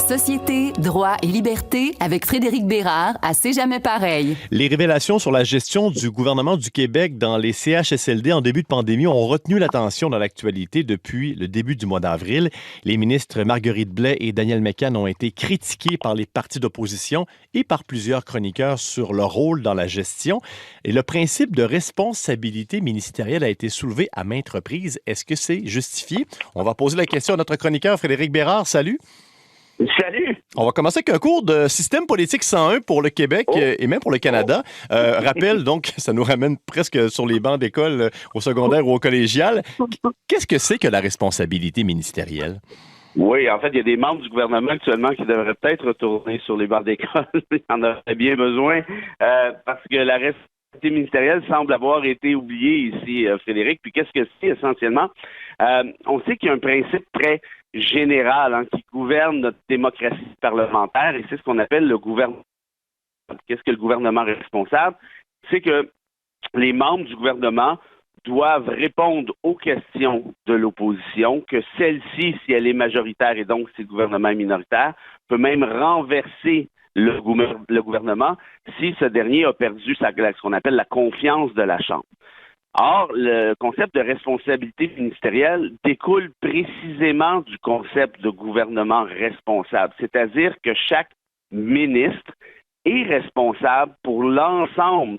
Société, droit et liberté avec Frédéric Bérard à C'est jamais pareil. Les révélations sur la gestion du gouvernement du Québec dans les CHSLD en début de pandémie ont retenu l'attention dans l'actualité depuis le début du mois d'avril. Les ministres Marguerite Blais et Daniel Mécan ont été critiqués par les partis d'opposition et par plusieurs chroniqueurs sur leur rôle dans la gestion. Et le principe de responsabilité ministérielle a été soulevé à maintes reprises. Est-ce que c'est justifié? On va poser la question à notre chroniqueur Frédéric Bérard. Salut! Salut! On va commencer avec un cours de système politique 101 pour le Québec et même pour le Canada. Rappel, donc, ça nous ramène presque sur les bancs d'école au secondaire ou au collégial. Qu'est-ce que c'est que la responsabilité ministérielle? Oui, en fait, il y a des membres du gouvernement actuellement qui devraient peut-être retourner sur les bancs d'école. Il en aurait bien besoin parce que la responsabilité ministérielle semble avoir été oubliée ici, Frédéric. Puis qu'est-ce que c'est essentiellement? On sait qu'il y a un principe très général qui gouverne notre démocratie parlementaire et c'est ce qu'on appelle le gouvernement. Qu'est-ce que le gouvernement responsable? C'est que les membres du gouvernement doivent répondre aux questions de l'opposition, que celle-ci, si elle est majoritaire et donc si le gouvernement est minoritaire, peut même renverser le gouvernement si ce dernier a perdu ce qu'on appelle la confiance de la Chambre. Or, le concept de responsabilité ministérielle découle précisément du concept de gouvernement responsable, c'est-à-dire que chaque ministre est responsable pour l'ensemble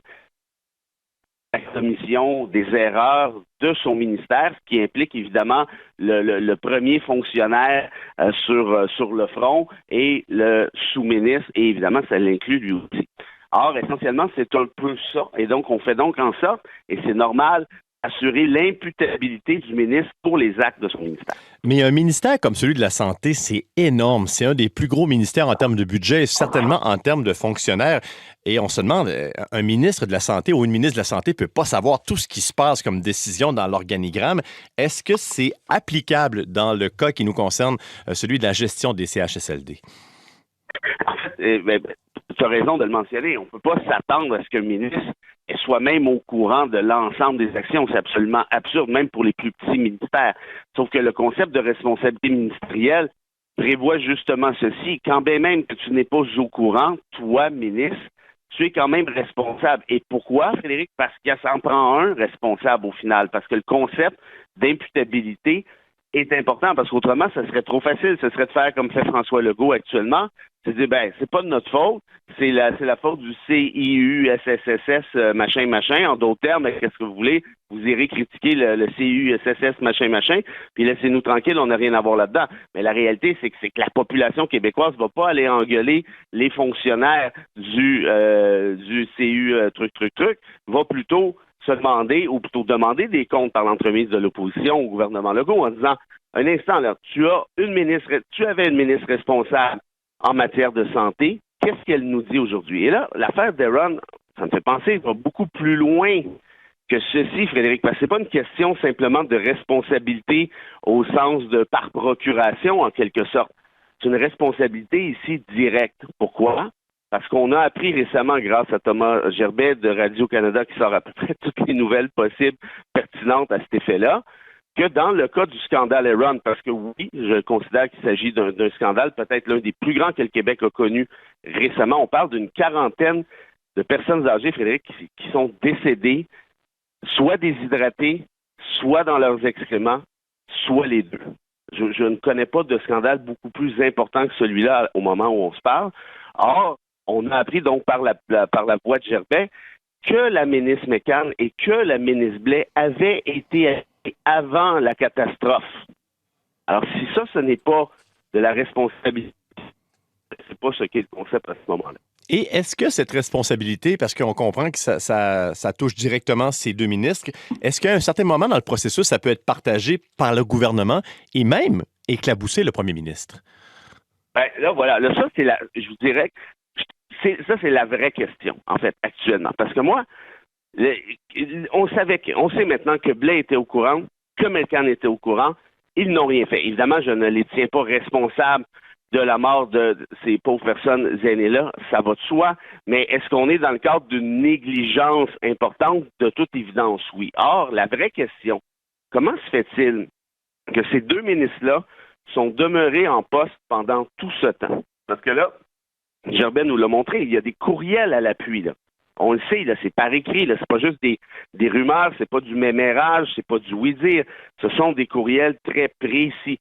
de la commission des erreurs de son ministère, ce qui implique évidemment le premier fonctionnaire sur le front et le sous-ministre, et évidemment, ça l'inclut lui aussi. Or, essentiellement, c'est un peu ça. Et donc, on fait donc en sorte, et c'est normal, assurer l'imputabilité du ministre pour les actes de son ministère. Mais un ministère comme celui de la Santé, c'est énorme. C'est un des plus gros ministères en termes de budget et certainement en termes de fonctionnaires. Et on se demande, un ministre de la Santé ou une ministre de la Santé ne peut pas savoir tout ce qui se passe comme décision dans l'organigramme. Est-ce que c'est applicable dans le cas qui nous concerne, celui de la gestion des CHSLD? En fait, tu as raison de le mentionner. On ne peut pas s'attendre à ce qu'un ministre soit même au courant de l'ensemble des actions. C'est absolument absurde, même pour les plus petits ministères. Sauf que le concept de responsabilité ministérielle prévoit justement ceci. Quand bien même que tu n'es pas au courant, toi, ministre, tu es quand même responsable. Et pourquoi, Frédéric? Parce qu'il s'en prend un responsable au final. Parce que le concept d'imputabilité est important, parce qu'autrement, ça serait trop facile. Ce serait de faire comme fait François Legault actuellement. C'est de dire, c'est pas de notre faute, c'est la faute du CIU, SSSS, machin. En d'autres termes, qu'est-ce que vous voulez? Vous irez critiquer le CIU, SSS, machin, puis laissez-nous tranquilles, on n'a rien à voir là-dedans. Mais la réalité, c'est que la population québécoise va pas aller engueuler les fonctionnaires du CIU, va plutôt se demander, ou plutôt demander des comptes par l'entremise de l'opposition au gouvernement Legault en disant, un instant, là, tu avais une ministre responsable en matière de santé, qu'est-ce qu'elle nous dit aujourd'hui? Et là, l'affaire d'Aaron, ça me fait penser, va beaucoup plus loin que ceci, Frédéric, parce que c'est pas une question simplement de responsabilité au sens de par procuration, en quelque sorte. C'est une responsabilité ici directe. Pourquoi? Parce qu'on a appris récemment, grâce à Thomas Gerbet de Radio-Canada, qui sort à peu près toutes les nouvelles possibles pertinentes à cet effet-là, que dans le cas du scandale Aaron, parce que oui, je considère qu'il s'agit d'un scandale peut-être l'un des plus grands que le Québec a connu récemment. On parle d'une quarantaine de personnes âgées, Frédéric, qui sont décédées, soit déshydratées, soit dans leurs excréments, soit les deux. Je ne connais pas de scandale beaucoup plus important que celui-là au moment où on se parle. Or, on a appris donc par la voix de Gerbet que la ministre Mécan et que la ministre Blais avaient été avant la catastrophe. Alors, si ça, ce n'est pas de la responsabilité, c'est pas ce qu'est le concept à ce moment-là. Et est-ce que cette responsabilité, parce qu'on comprend que ça touche directement ces deux ministres, est-ce qu'à un certain moment dans le processus, ça peut être partagé par le gouvernement et même éclabousser le premier ministre? Là, voilà. Là, ça, je vous dirais, c'est la vraie question, en fait, actuellement. Parce que moi, on sait maintenant que Blais était au courant, que Mécan était au courant. Ils n'ont rien fait. Évidemment, je ne les tiens pas responsables de la mort de ces pauvres personnes aînées-là, ça va de soi, mais est-ce qu'on est dans le cadre d'une négligence importante? De toute évidence, oui. Or, la vraie question, comment se fait-il que ces deux ministres-là sont demeurés en poste pendant tout ce temps. Parce que là, Gerbet nous l'a montré, il y a des courriels à l'appui, là. On le sait, là, c'est par écrit, là, c'est pas juste des rumeurs, c'est pas du mémérage, c'est pas du oui-dire, ce sont des courriels très précis.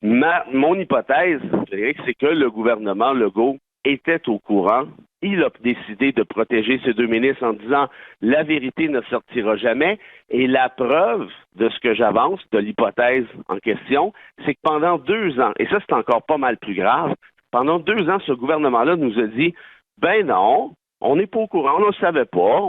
Mon hypothèse, Frédéric, c'est que le gouvernement Legault était au courant. Il a décidé de protéger ses deux ministres en disant la vérité ne sortira jamais. Et la preuve de ce que j'avance, de l'hypothèse en question, c'est que pendant 2 ans, et ça c'est encore pas mal plus grave, pendant 2 ans, ce gouvernement-là nous a dit ben non, on n'est pas au courant, on ne savait pas,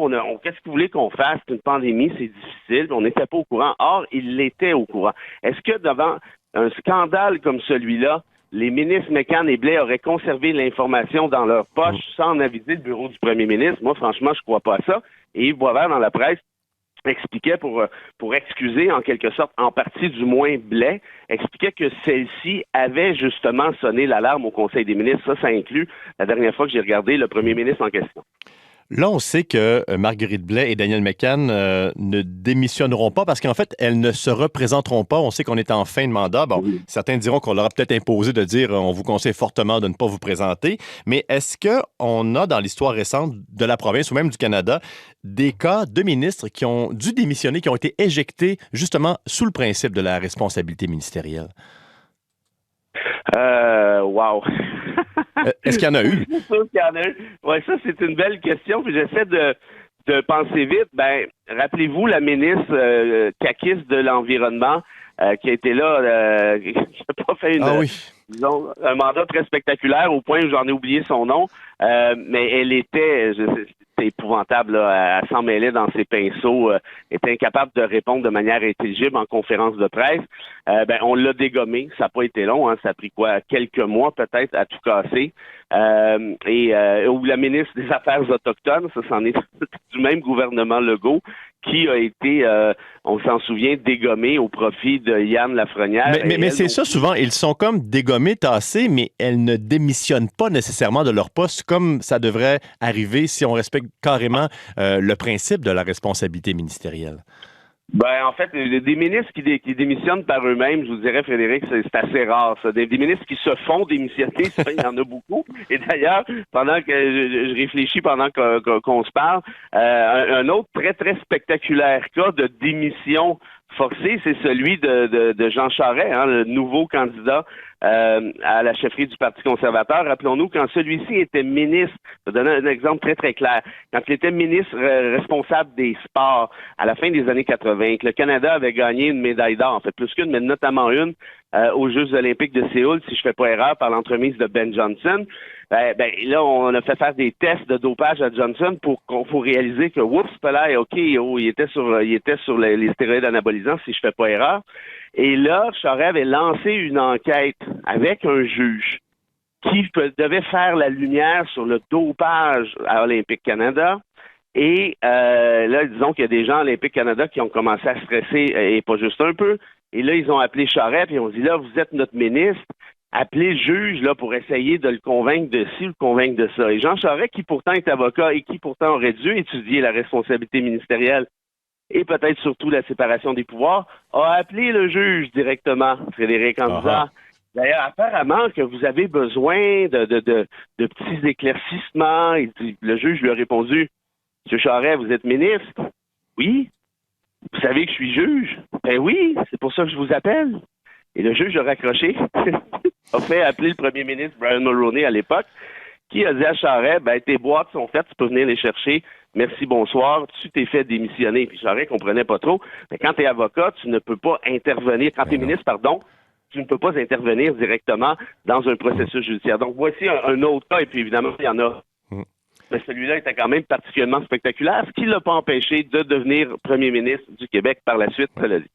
qu'est-ce que vous voulez qu'on fasse? C'est une pandémie, c'est difficile, on n'était pas au courant. Or, il l'était au courant. Est-ce que devant un scandale comme celui-là, les ministres McCann et Blais auraient conservé l'information dans leur poche sans aviser le bureau du premier ministre? Moi, franchement, je ne crois pas à ça. Et Yves Boisvert, dans la presse, expliquait pour excuser, en quelque sorte, en partie du moins Blais, expliquait que celle-ci avait justement sonné l'alarme au Conseil des ministres. Ça inclut la dernière fois que j'ai regardé le premier ministre en question. Là, on sait que Marguerite Blais et Daniel McCann ne démissionneront pas parce qu'en fait, elles ne se représenteront pas. On sait qu'on est en fin de mandat. Bon, certains diront qu'on leur a peut-être imposé de dire on vous conseille fortement de ne pas vous présenter. Mais est-ce qu'on a dans l'histoire récente de la province ou même du Canada des cas de ministres qui ont dû démissionner, qui ont été éjectés justement sous le principe de la responsabilité ministérielle? Wow! Est-ce qu'il y en a eu? C'est sûr qu'il y en a eu. Oui, ça, c'est une belle question. Puis j'essaie de penser vite. Ben, rappelez-vous la ministre caquiste de l'Environnement qui a été là, qui n'a pas fait disons, un mandat très spectaculaire au point où j'en ai oublié son nom. Mais elle était, c'était épouvantable, là, elle s'en mêlait dans ses pinceaux, était incapable de répondre de manière intelligible en conférence de presse. Ben, on l'a dégommé, ça n'a pas été long, hein, ça a pris quelques mois peut-être à tout casser. Ou la ministre des Affaires autochtones, ça c'en est du même gouvernement Legault, qui a été, on s'en souvient, dégommé au profit de Yann Lafrenière. Mais c'est ça, souvent, ils sont comme dégommés, tassés, mais elles ne démissionnent pas nécessairement de leur poste, comme ça devrait arriver si on respecte carrément le principe de la responsabilité ministérielle. Ben, en fait, des ministres qui démissionnent par eux-mêmes, je vous dirais, Frédéric, c'est assez rare, ça. Des ministres qui se font démissionner, ça, il y en a beaucoup. Et d'ailleurs, pendant que je réfléchis pendant qu'on se parle, un autre très, très spectaculaire cas de démission forcée, c'est celui de Jean Charest, hein, le nouveau candidat à la chefferie du Parti conservateur. Rappelons-nous, quand celui-ci était ministre, je vais donner un exemple très, très clair, quand il était ministre responsable des sports à la fin des années 80, que le Canada avait gagné une médaille d'or, en fait plus qu'une, mais notamment une, aux Jeux olympiques de Séoul, si je ne fais pas erreur, par l'entremise de Ben Johnson. Là, on a fait faire des tests de dopage à Johnson pour réaliser que, oups, il était sur les stéroïdes anabolisants, si je ne fais pas erreur. Et là, Charest avait lancé une enquête avec un juge qui devait faire la lumière sur le dopage à Olympique Canada. Et là, disons qu'il y a des gens à Olympique Canada qui ont commencé à stresser, et pas juste un peu. Et là, ils ont appelé Charest, puis ils ont dit, là, vous êtes notre ministre, appelez le juge là pour essayer de le convaincre de ci ou le convaincre de ça. Et Jean Charest, qui pourtant est avocat et qui pourtant aurait dû étudier la responsabilité ministérielle et peut-être surtout la séparation des pouvoirs, a appelé le juge directement, Frédéric, en disant, d'ailleurs, apparemment que vous avez besoin de petits éclaircissements. Et le juge lui a répondu, Monsieur Charest, vous êtes ministre? Oui. Vous savez que je suis juge? Ben oui, c'est pour ça que je vous appelle. Et le juge a raccroché, a fait appeler le premier ministre Brian Mulroney à l'époque, qui a dit à Charest, ben tes boîtes sont faites, tu peux venir les chercher. Merci, bonsoir. Tu t'es fait démissionner. Puis Charest comprenait pas trop. Mais quand tu es avocat, tu ne peux pas intervenir. Quand tu es ministre, tu ne peux pas intervenir directement dans un processus judiciaire. Donc, voici un autre cas. Et puis, évidemment, il y en a. Mais celui-là était quand même particulièrement spectaculaire, ce qui ne l'a pas empêché de devenir premier ministre du Québec par la suite, cela dit.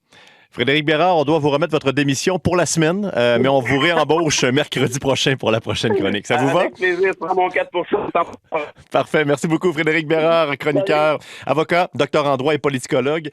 Frédéric Bérard, on doit vous remettre votre démission pour la semaine, mais on vous réembauche mercredi prochain pour la prochaine chronique. Ça vous va? Avec plaisir, prends mon 4 Parfait. Merci beaucoup, Frédéric Bérard, chroniqueur, avocat, docteur en droit et politicologue.